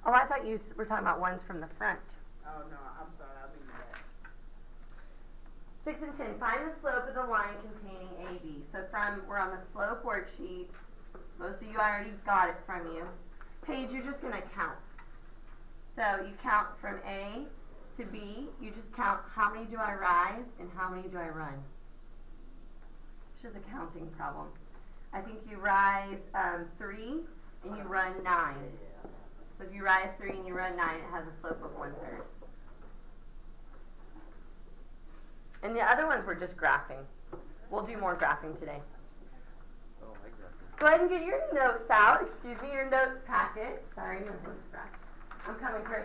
Oh, I thought you were talking about ones from the front. Oh, no, I'm sorry. I'll leave that. 6 and 10. Find the slope of the line containing AB. So we're on the slope worksheet. Most of you already got it from you. Paige, you're just going to count. So you count from A to B. You just count how many do I rise and how many do I run. It's just a counting problem. I think you rise 3 and you run 9. So if you rise 3 and you run 9, it has a slope of 1/3. And the other ones were just graphing. We'll do more graphing today. Oh, I like graphing. Go ahead and get your notes out. Excuse me, your notes packet. Sorry, my thing's cracked. I'm coming, Chris.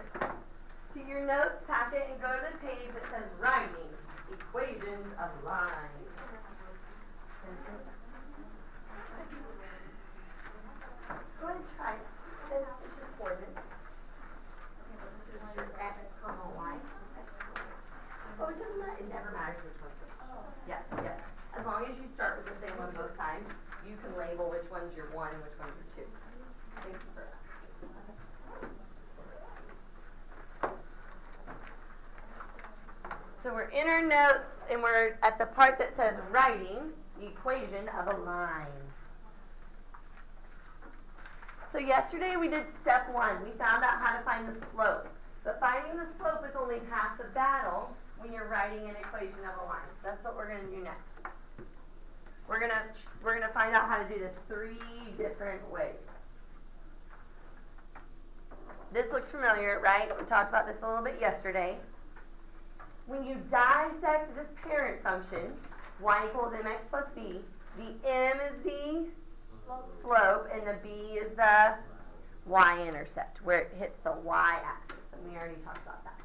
To your notes packet and go to the page that says Writing Equations of Lines. Go ahead and try it. It's just coordinates. This is your x, y. Oh, it doesn't matter. It never matters which one's which. Yes, yes. As long as you start with the same one both times, you can label which one's your 1 and which one's your 2. Thank you for that. So we're in our notes, and we're at the part that says writing the equation of a line. So yesterday we did step 1. We found out how to find the slope. But finding the slope is only half the battle when you're writing an equation of a line. So that's what we're going to do next. We're gonna find out how to do this 3 different ways. This looks familiar, right? We talked about this a little bit yesterday. When you dissect this parent function, y equals mx plus b, the m is the slope and the b is the y-intercept, where it hits the y-axis. And we already talked about that.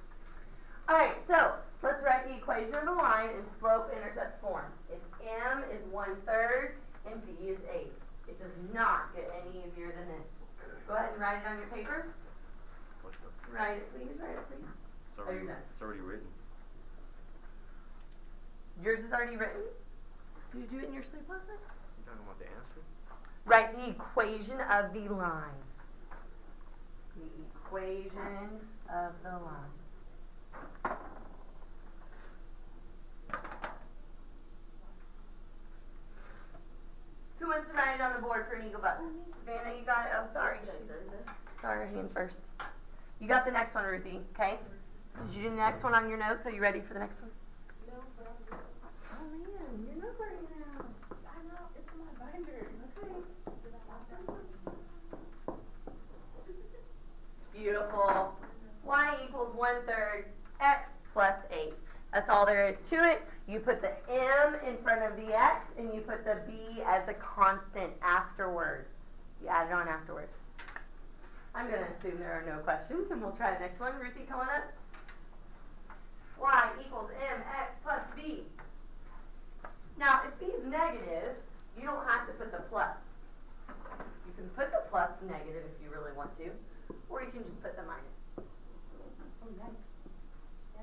All right, so let's write the equation of the line in slope-intercept form. If m is 1/3 and b is 8. It does not get any easier than this. Go ahead and write it on your paper. Write it, please. Write it, please. It's already written. Yours is already written? Did you do it in your sleep last night? You talking about the answer? Write the equation of the line. The equation of the line. Who wants to write it on the board for an eagle button? Savannah, you got it? Oh, sorry. Sorry, hand first. You got the next one, Ruthie, okay? Did you do the next one on your notes? Are you ready for the next one? No, but I'm good. Oh, man, your notes are in now. I know. It's in my binder. Okay. Beautiful. Y equals 1/3 x plus 8. That's all there is to it. You put the m in front of the x, and you put the b as a constant afterwards. You add it on afterwards. I'm going to assume there are no questions, and we'll try the next one. Ruthie, come on up. Y equals mx plus b. Now, if b is negative, you don't have to put the plus. You can put the plus negative if you really want to, or you can just put the minus. Oh, nice. Yeah,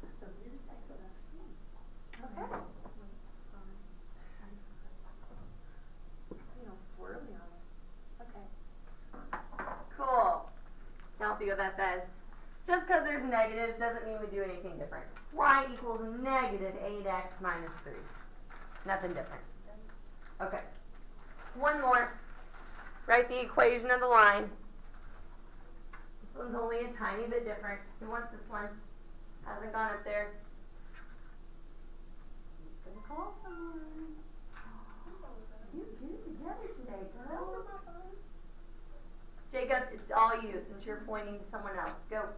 that's the weirdest X I've ever seen. Okay. Swirly on it. Okay. Cool. Now see what that says. Just because there's negatives doesn't mean we do anything different. Y equals negative 8x minus 3. Nothing different. Okay. One more. Write the equation of the line. This one's only a tiny bit different. Who wants this one? Hasn't gone up there. Who's going to call someone? You get it together today, girls. Jacob, it's all you since you're pointing to someone else. Go.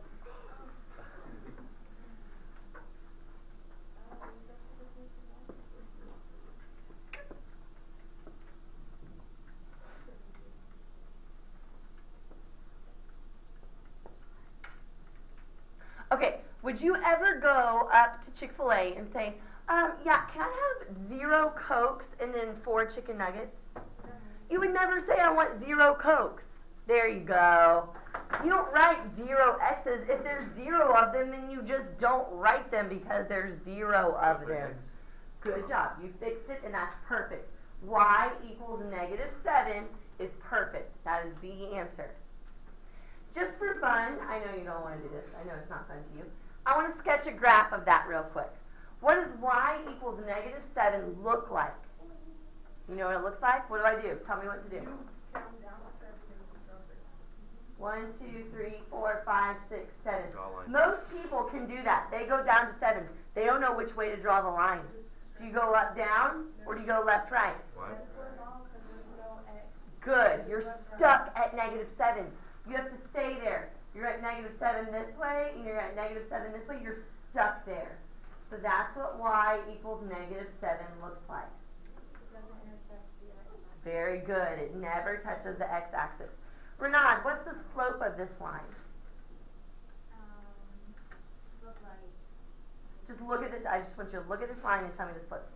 Okay, would you ever go up to Chick-fil-A and say, yeah, can I have 0 Cokes and then 4 chicken nuggets? You would never say, I want 0 Cokes. There you go. You don't write 0 X's. If there's 0 of them, then you just don't write them because there's 0 of them. Good job. You fixed it, and that's perfect. y equals -7 is perfect. That is the answer. Just for fun, I know you don't want to do this. I know it's not fun to you. I want to sketch a graph of that real quick. What does y equals -7 look like? You know what it looks like? What do I do? Tell me what to do. Count down to 7 and just draw straight. 1, 2, 3, 4, 5, 6, 7. Draw a line. Most people can do that. They go down to 7. They don't know which way to draw the line. Do you go up, down, or do you go left, right? What? That's what's wrong because there's no x. Good. You're stuck at -7. You have to stay there. You're at -7 this way, and you're at -7 this way. You're stuck there. So that's what y equals -7 looks like. It doesn't intersect the x. Very good. It never touches the x-axis. Renard, what's the slope of this line? Look like Just look at this. I just want you to look at this line and tell me the slope.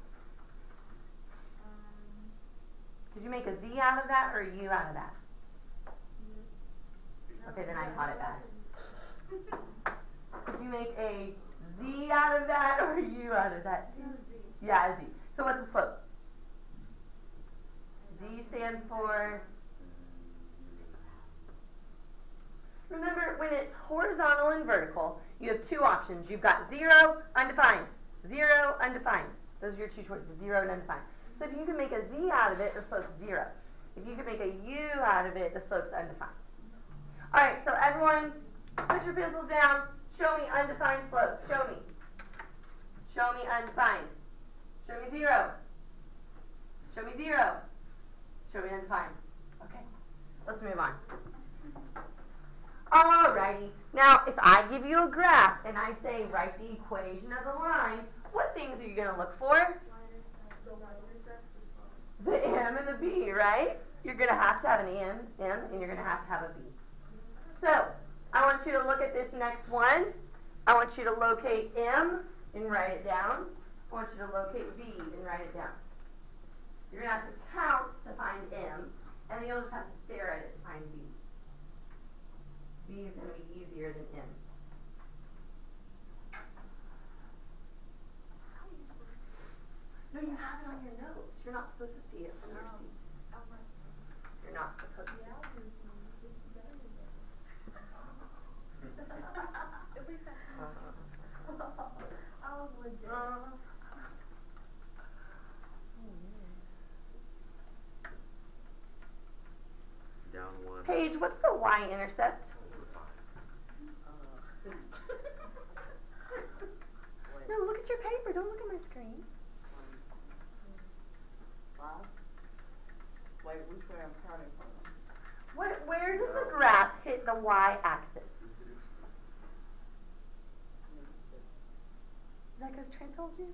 Did you make a z out of that or a u out of that? Okay, then I taught it bad. Did you make a z out of that or a u out of that? Yeah, a z. So what's the slope? Z stands for... Remember, when it's horizontal and vertical, you have two options. You've got 0, undefined. 0, undefined. Those are your two choices, 0 and undefined. So if you can make a z out of it, the slope's 0. If you can make a u out of it, the slope's undefined. All right, so everyone, put your pencils down. Show me undefined slope. Show me. Show me undefined. Show me 0. Show me 0. Show me undefined. Okay, let's move on. Alrighty, now if I give you a graph and I say write the equation of the line, what things are you going to look for? the y-intercept, the slope. The m and the b, right? You're going to have an m, and you're going to have a b. So, I want you to look at this next one. I want you to locate m and write it down. I want you to locate b and write it down. You're going to have to count to find m, and then you'll just have to stare at it to find b. B is going to be easier than m. No, you have it on your notes. You're not supposed to see it from your seat. You're not supposed to. At least I was legit. Down 1. Paige, what's the y-intercept? No, look at your paper. Don't look at my screen. 5. Wait, which way I'm counting from? Where does the graph hit the y-axis? Is that because Trent told you?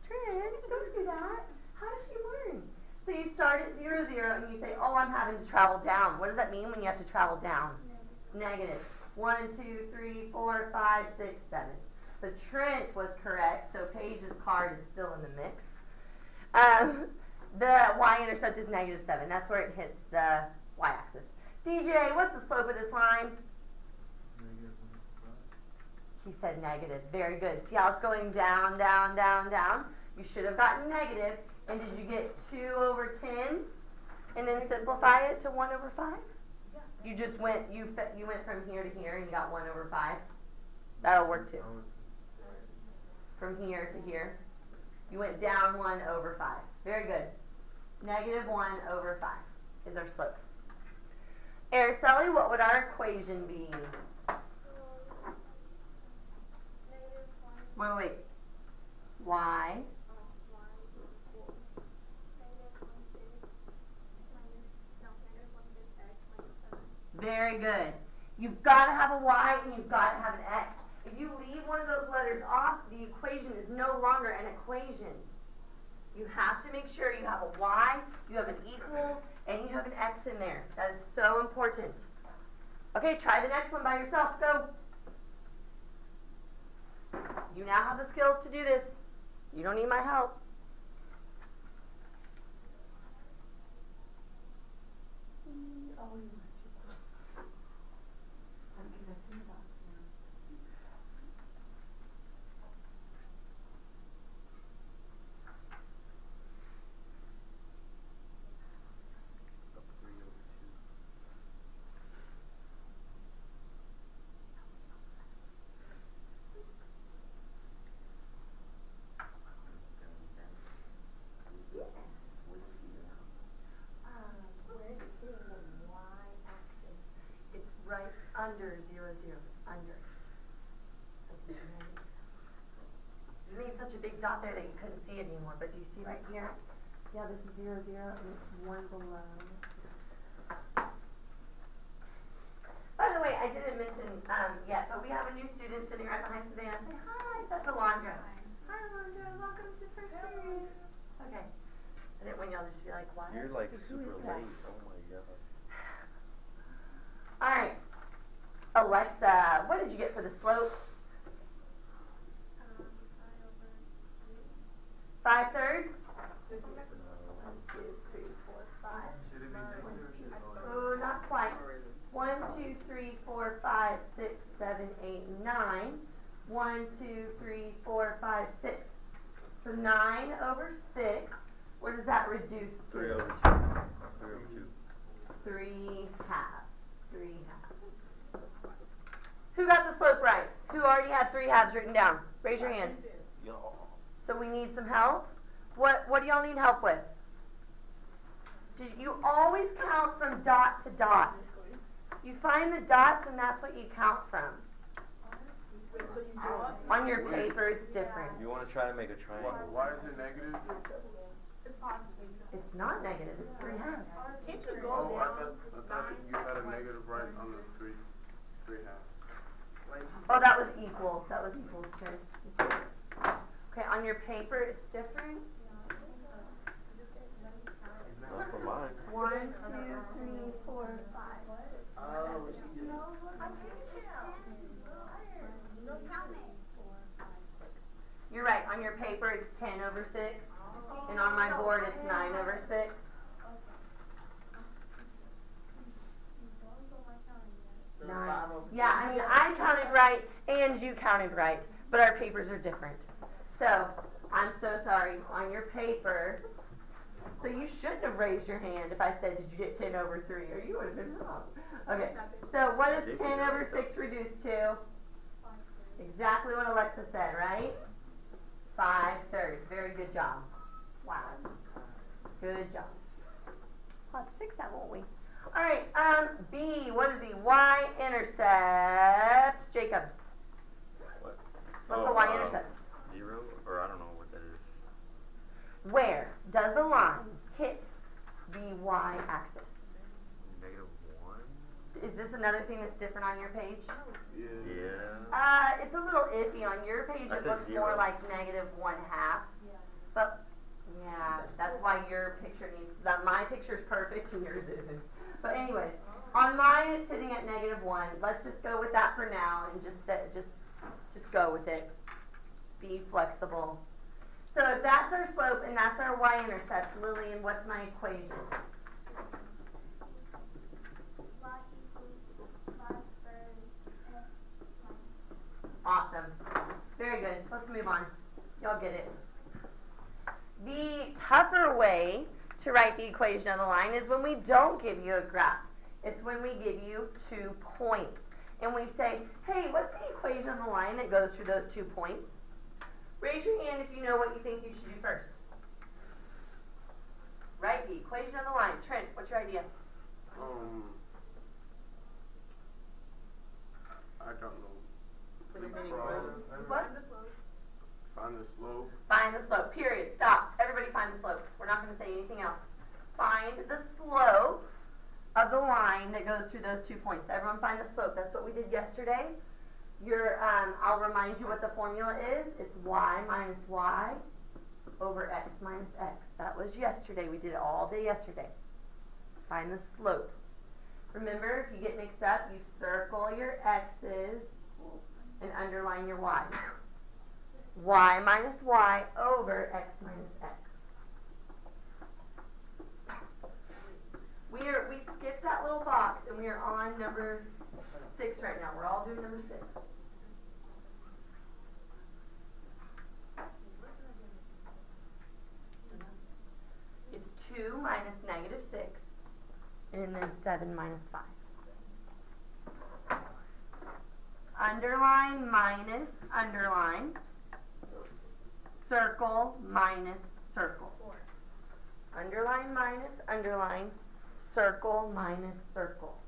Trent, don't do that. How does she learn? So you start at 0, 0, and you say, oh, I'm having to travel down. What does that mean when you have to travel down? Negative. 1, 2, 3, 4, 5, 6, 7. So Trent was correct, so Paige's card is still in the mix. The y-intercept is -7. That's where it hits the y-axis. DJ, what's the slope of this line? He said negative. Very good. See how it's going down, down, down, down? You should have gotten negative. And did you get 2 over 10 and then simplify it to 1 over 5? You just went, you went from here to here and you got 1 over 5. That'll work too. From here to here. You went down 1 over 5. Very good. -1 over 5 is our slope. Araceli, what would our equation be? Wait. Y. Very good. You've got to have a y and you've got to have an x. If you leave one of those letters off, the equation is no longer an equation. You have to make sure you have a y, you have an equals, and you have an x in there. That is so important. Okay, try the next one by yourself. Go. You now have the skills to do this. You don't need my help. right here. Yeah, this is 0, 0, and it's 1 below. By the way, I didn't mention yet, but we have a new student sitting right behind Savannah. Say hi, that's Alondra. Hi, Alondra. Welcome to first period. Okay. I didn't want y'all just to be like, what? You're like super late. Oh my god. All right. Alexa, what did you get for the slope? 5/3? 1, 2, 3, 4, 5. Oh, not quite. 1, 2, 3, 4, 5, 6, 7, 8, 9. 1, 2, 3, 4, 5, 6. So 9 over 6. What does that reduce to? 3 over 2. 3 over 2. 3 halves. 3 halves. Who got the slope right? Who already had 3 halves written down? Raise your hand. So we need some help. What do y'all need help with? You always count from dot to dot. You find the dots and that's what you count from. On your paper it's different. You want to try to make a triangle. Why is it negative? It's not negative, it's 3 halves. Can't you go Oh, down? I thought you had a negative right on the three halves. Oh, that was equals. That was equals turn. Okay, on your paper it's different. Not for mine. 1, 2, 3, 4, 5. Oh, she just. You're right. On your paper it's 10 over 6. And on my board it's 9 over 6. So 9. 5 over Yeah, I mean, I counted right and you counted right, but our papers are different. So, I'm so sorry. On your paper, so you shouldn't have raised your hand if I said, did you get 10 over 3? Or you would have been wrong. Okay, so what does 10 over 6 reduce to? Exactly what Alexa said, right? 5/3. Very good job. Wow. Good job. Let's fix that, won't we? All right, B, what is the y-intercept? Jacob. What? What's the y-intercept? 0? Or I don't know what that is. Where does the line hit the y-axis? -1? Is this another thing that's different on your page? Yeah. It's a little iffy. On your page I it said looks 0. more like -1/2. But, yeah, that's why your picture needs, my picture's perfect and yours isn't. But anyways, on mine it's sitting at -1. Let's just go with that for now and just go with it. Just be flexible. So that's our slope and that's our y-intercept. Lillian, what's my equation? Awesome. Very good. Let's move on. Y'all get it. The tougher way to write the equation of the line is when we don't give you a graph. It's when we give you 2 points. And we say, hey, what's the equation of the line that goes through those 2 points? Raise your hand if you know what you think you should do first. Right, the equation of the line. Trent, what's your idea? I don't know. What? Find the slope. Find the slope. Period. Stop. Everybody find the slope. We're not going to say anything else. Find the slope of the line that goes through those 2 points. Everyone find the slope. That's what we did yesterday. I'll remind you what the formula is. It's y minus y over x minus x. That was yesterday. We did it all day yesterday. Find the slope. Remember, if you get mixed up, you circle your x's and underline your y. Y minus y over x minus x. We skipped that little box and we are on number 6 right now. We're all doing number 6. It's 2 minus -6 and then 7 minus 5. Underline minus underline. Circle minus circle. Underline minus underline. Circle minus circle.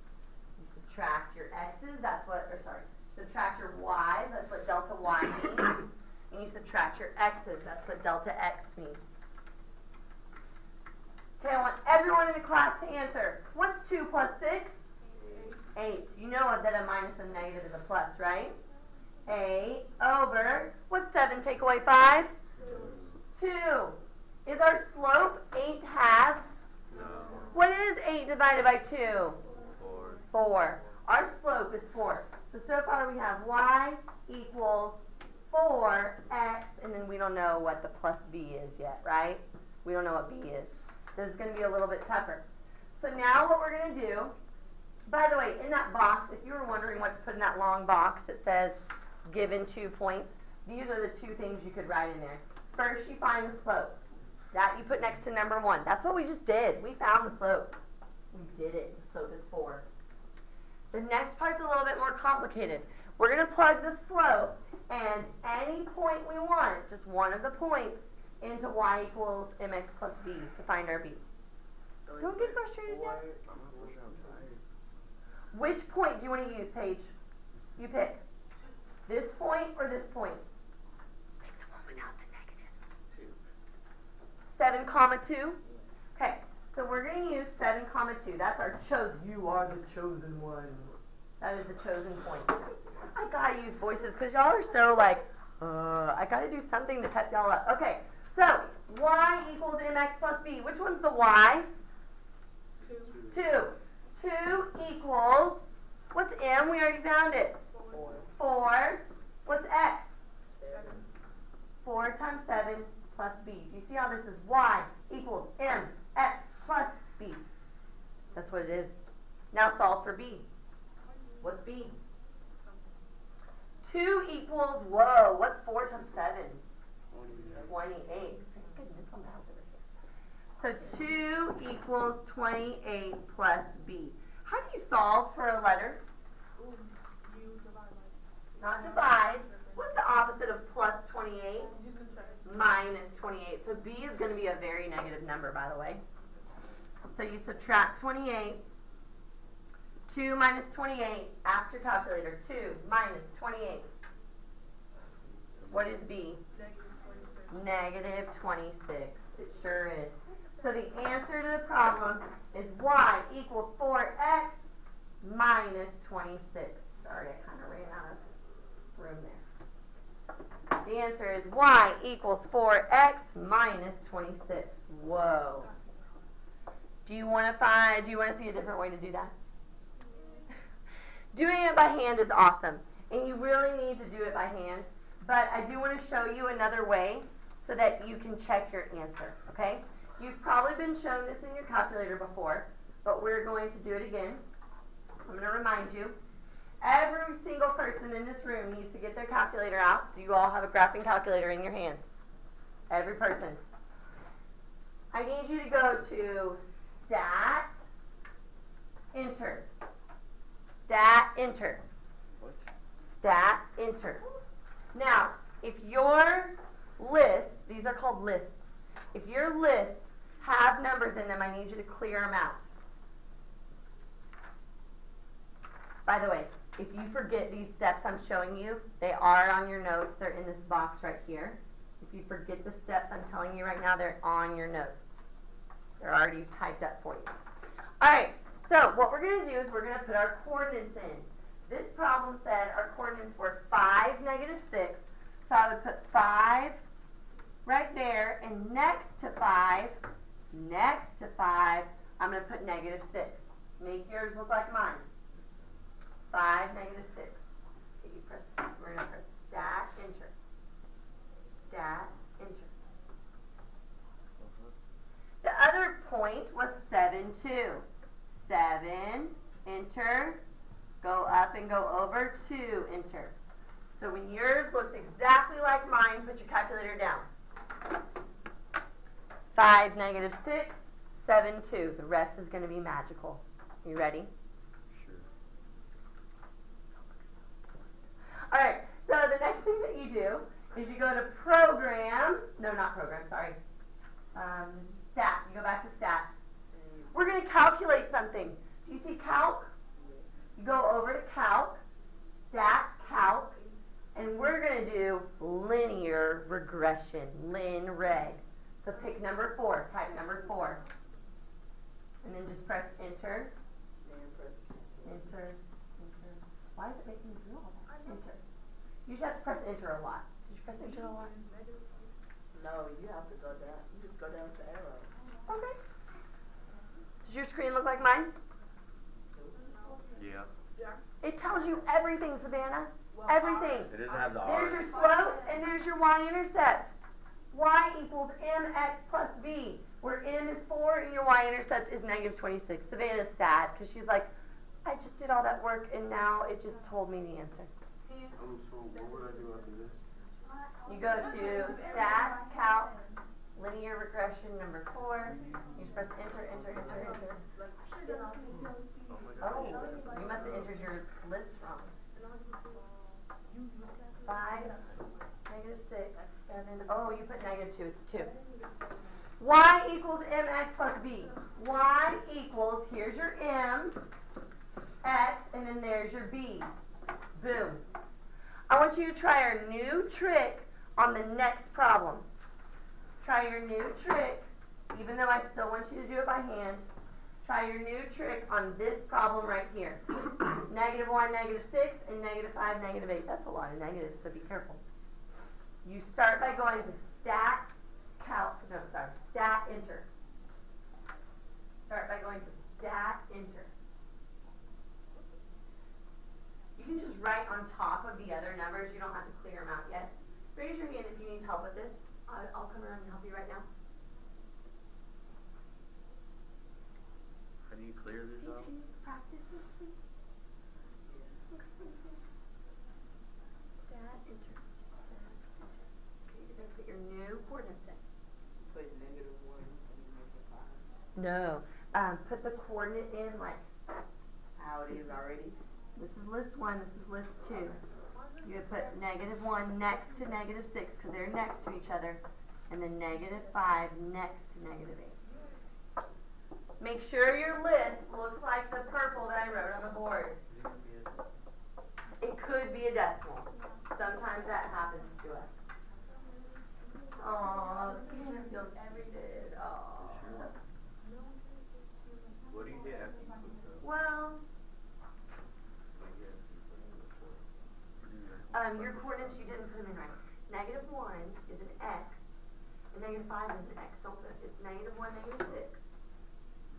You subtract your x's, subtract your y's, that's what delta y means. And you subtract your x's, that's what delta x means. telling the class to answer. What's 2 plus 6? 8. You know that a minus and negative is a plus, right? 8 over, what's 7 take away 5? 2. Is our slope 8 halves? No. What is 8 divided by 2? 4. 4. Our slope is 4. So far we have y equals 4x, and then we don't know what the plus b is yet, right? We don't know what b is. This is going to be a little bit tougher. So now what we're going to do, by the way, in that box, if you were wondering what to put in that long box that says given 2 points, these are the 2 things you could write in there. First, you find the slope. That you put next to number 1. That's what we just did. We found the slope. We did it. The slope is 4. The next part's a little bit more complicated. We're going to plug the slope and any point we want, just one of the points, into y equals mx plus b to find our b. Don't get frustrated yet. Which point do you want to use, Paige? You pick. This point or this point? Pick the one without the negatives. 7 comma 2? Okay, so we're going to use 7 comma 2. That's our chosen. You are the chosen one. That is the chosen point. I gotta use voices because y'all are so like, I gotta do something to pep y'all up. Okay, so y equals mx plus b. Which one's the y? 2. 2 equals, what's m? We already found it. 4. What's x? 4 times 7 plus b. Do you see how this is y equals mx plus b? That's what it is. Now solve for b. What's b? 2 equals, whoa, what's 4 times 7? 28. Good mental math over here. So 2 equals 28 plus b. How do you solve for a letter? Not divide. What's the opposite of plus 28? Minus 28. So b is going to be a very negative number, by the way. So you subtract 28. 2 minus 28. Ask your calculator. 2 minus 28. What is b? Negative 26. It sure is. So the answer to the problem is y equals 4x minus 26. Sorry, I kind of ran out of room there. The answer is y equals 4x minus 26. Whoa. Do you want to see a different way to do that? Doing it by hand is awesome, and you really need to do it by hand, but I do want to show you another way so that you can check your answer, okay? You've probably been shown this in your calculator before, but we're going to do it again. I'm going to remind you, every single person in this room needs to get their calculator out. Do you all have a graphing calculator in your hands? Every person. I need you to go to Stat, Enter. Stat, Enter. What? Stat, Enter. Now, if your lists, these are called lists, if your lists have numbers in them, I need you to clear them out. By the way, if you forget these steps I'm showing you, they are on your notes. They're in this box right here. If you forget the steps I'm telling you right now, they're on your notes. They're already typed up for you. All right, so what we're going to do is we're going to put our coordinates in. This problem said our coordinates were 5, negative 6. So I would put 5 right there, and next to 5, I'm going to put negative 6. Make yours look like mine. 5, negative 6. Okay, we're going to press Stat, Enter. Stat, Enter. The other point was 7, 2. 7, Enter. Go up and go over, 2, Enter. So when yours looks exactly like mine, put your calculator down. 5, negative 6, 7, 2. The rest is going to be magical. You ready? Sure. All right, so the next thing that you do is you go to Program. No, not Program, sorry. Stat. You go back to Stat. We're going to calculate something. Do you see Calc? You go over to Calc, Stat, Calc, and we're going to do linear regression, lin reg. So pick number 4, type number 4. Does your screen look like mine? Yeah. It tells you everything, Savannah. Everything. It doesn't have the There's R. your slope and there's your y-intercept. Y equals mx plus b, where m is 4 and your y-intercept is negative 26. Savannah's sad because she's like, I just did all that work and now it just told me the answer. So what would I do after this? You go to stat, calc, linear regression number 4. You just press enter, enter, enter, enter. Oh, you must have entered your list wrong. 5, negative 6, 7. Oh, you put negative 2. It's 2. Y equals mx plus b. Y equals, here's your m, x, and then there's your b. Boom. I want you to try our new trick on the next problem. Try your new trick, even though I still want you to do it by hand. Try your new trick on this problem right here. Negative 1, negative 6, and negative 5, negative 8. That's a lot of negatives, so be careful. You start by going to stat, calc, no, sorry, stat, enter. Start by going to stat, enter. You can just write on top of the other numbers. You don't have to clear them out yet. Raise your hand if you need help with this. I'll come around and help you right now. How do you clear this out? Can you practice this, please? Stat, enter. Stat, enter. Okay, you're going to put your new coordinates in. Put -1 and make it 5. No. Put the coordinate in like How it is already? this is list 1, this is list 2. You would put -1 next to -6 because they're next to each other, and then -5 next to -8. Make sure your list looks like the purple that I wrote on the board. It could be a decimal. Sometimes that happens to us. Oh, teacher feels cheated. Oh. What do you get after you put the... Well, your coordinates, you didn't put them in right. -1 is an x, and -5 is an x. Don't put it's -1, -6,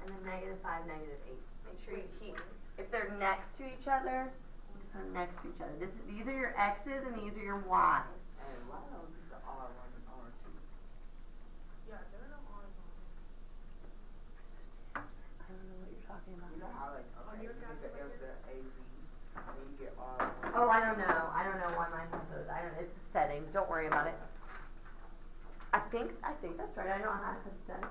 and then -5, -8. Make sure you keep, if they're next to each other, just put them next to each other. These are your x's and these are your y's. And why don't you the R1 and R2? I don't know what you're talking about. You know how like, okay, you get the answer A, B, and then you get R1. Oh, I don't know. I don't know why mine has those. I don't. It's settings. Don't worry about it. I think that's right. I know how to put that.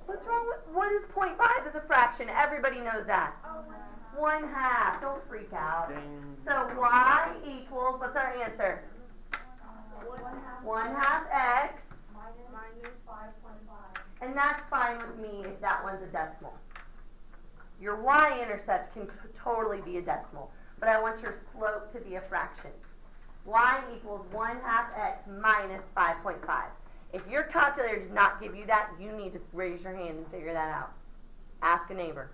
What's wrong with what is 0.5 is a fraction? Everybody knows that. 1/2. Don't freak out. Ding. So y equals, what's our answer? 1/2 x. Minus 5.5. And that's fine with me if that one's a decimal. Your y-intercept can totally be a decimal, but I want your slope to be a fraction. Y equals 1/2 x minus 5.5. If your calculator did not give you that, you need to raise your hand and figure that out. Ask a neighbor.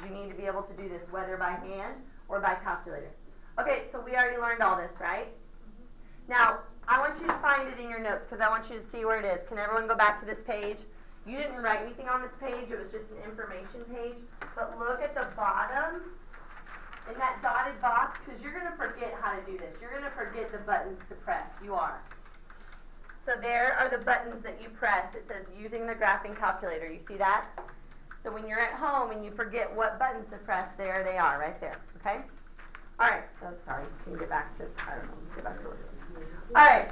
You need to be able to do this whether by hand or by calculator. Okay, so we already learned all this, right? Now, I want you to find it in your notes because I want you to see where it is. Can everyone go back to this page? You didn't write anything on this page. It was just an information page. But look at the bottom in that dotted box because you're going to forget how to do this. You're going to forget the buttons to press. You are. So there are the buttons that you press. It says using the graphing calculator. You see that? So when you're at home and you forget what buttons to press, there they are right there. Okay? All right. Oh, sorry. Can you get back to, I don't know, get back to work. All right.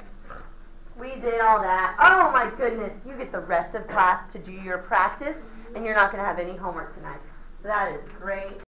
We did all that. Oh my goodness. You get the rest of class to do your practice and you're not going to have any homework tonight. So that is great.